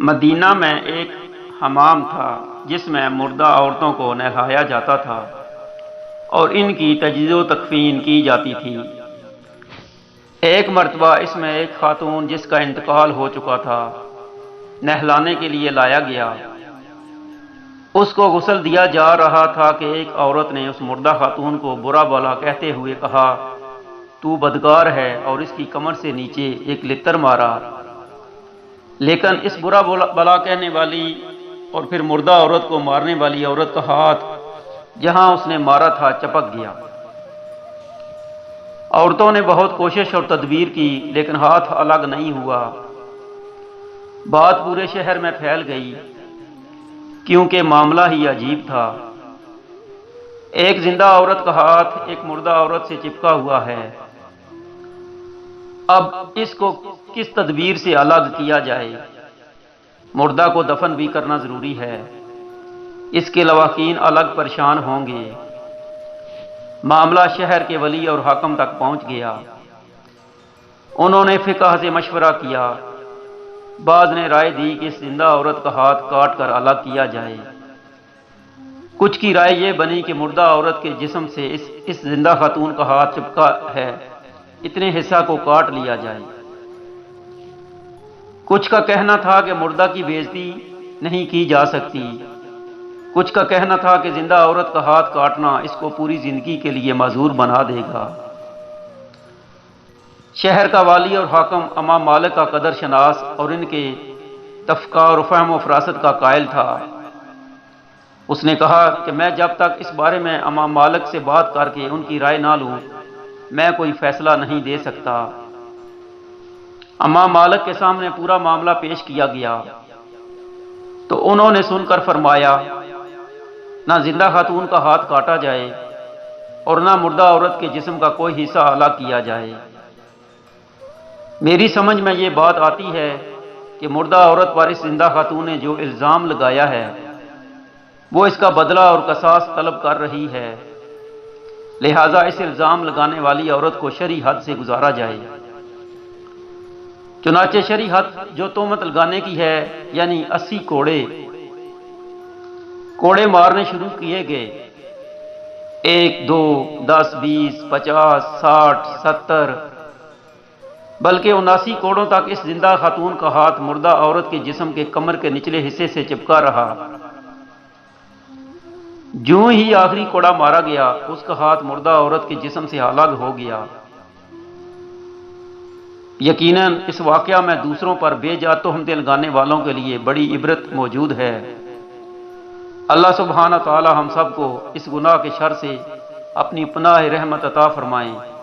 مدینہ میں ایک حمام تھا جس میں مردہ عورتوں کو نہلایا جاتا تھا اور ان کی تجزیہ و تکفین کی جاتی تھی۔ ایک مرتبہ اس میں ایک خاتون جس کا انتقال ہو چکا تھا نہلانے کے لیے لایا گیا۔ اس کو غسل دیا جا رہا تھا کہ ایک عورت نے اس مردہ خاتون کو برا بھلا کہتے ہوئے کہا، تو بدکار ہے، اور اس کی کمر سے نیچے ایک لتر مارا۔ لیکن اس برا بلا کہنے والی اور پھر مردہ عورت کو مارنے والی عورت کا ہاتھ جہاں اس نے مارا تھا چپک گیا۔ عورتوں نے بہت کوشش اور تدبیر کی لیکن ہاتھ الگ نہیں ہوا۔ بات پورے شہر میں پھیل گئی کیونکہ معاملہ ہی عجیب تھا۔ ایک زندہ عورت کا ہاتھ ایک مردہ عورت سے چپکا ہوا ہے، اب اس کو کس تدبیر سے الگ کیا جائے؟ مردہ کو دفن بھی کرنا ضروری ہے، اس کے لواحقین الگ پریشان ہوں گے۔ معاملہ شہر کے ولی اور حاکم تک پہنچ گیا۔ انہوں نے فقہ سے مشورہ کیا۔ بعض نے رائے دی کہ اس زندہ عورت کا ہاتھ کاٹ کر الگ کیا جائے۔ کچھ کی رائے یہ بنی کہ مردہ عورت کے جسم سے اس زندہ خاتون کا ہاتھ چپکا ہے، اتنے حصہ کو کاٹ لیا جائے۔ کچھ کا کہنا تھا کہ مردہ کی بے عزتی نہیں کی جا سکتی۔ کچھ کا کہنا تھا کہ زندہ عورت کا ہاتھ کاٹنا اس کو پوری زندگی کے لیے معذور بنا دے گا۔ شہر کا والی اور حاکم امام مالک کا قدر شناس اور ان کے تفقہ اور فہم و فراست کا قائل تھا۔ اس نے کہا کہ میں جب تک اس بارے میں امام مالک سے بات کر کے ان کی رائے نہ لوں میں کوئی فیصلہ نہیں دے سکتا۔ امام مالک کے سامنے پورا معاملہ پیش کیا گیا تو انہوں نے سن کر فرمایا، نہ زندہ خاتون کا ہاتھ کاٹا جائے اور نہ مردہ عورت کے جسم کا کوئی حصہ الگ کیا جائے۔ میری سمجھ میں یہ بات آتی ہے کہ مردہ عورت پر اس زندہ خاتون نے جو الزام لگایا ہے وہ اس کا بدلہ اور قصاص طلب کر رہی ہے، لہٰذا اس الزام لگانے والی عورت کو شرعی حد سے گزارا جائے۔ چنانچہ شرعی حد جو تہمت لگانے کی ہے یعنی 80 کوڑے مارنے شروع کیے گئے، 1 2 10 20 50 60 70 بلکہ 79 کوڑوں تک اس زندہ خاتون کا ہاتھ مردہ عورت کے جسم کے کمر کے نچلے حصے سے چپکا رہا۔ جو ہی آخری کوڑا مارا گیا اس کا ہاتھ مردہ عورت کے جسم سے الگ ہو گیا۔ یقیناً اس واقعہ میں دوسروں پر بے جا تہمتیں لگانے والوں کے لیے بڑی عبرت موجود ہے۔ اللہ سبحانہ تعالی ہم سب کو اس گناہ کے شر سے اپنی پناہ رحمت عطا فرمائیں۔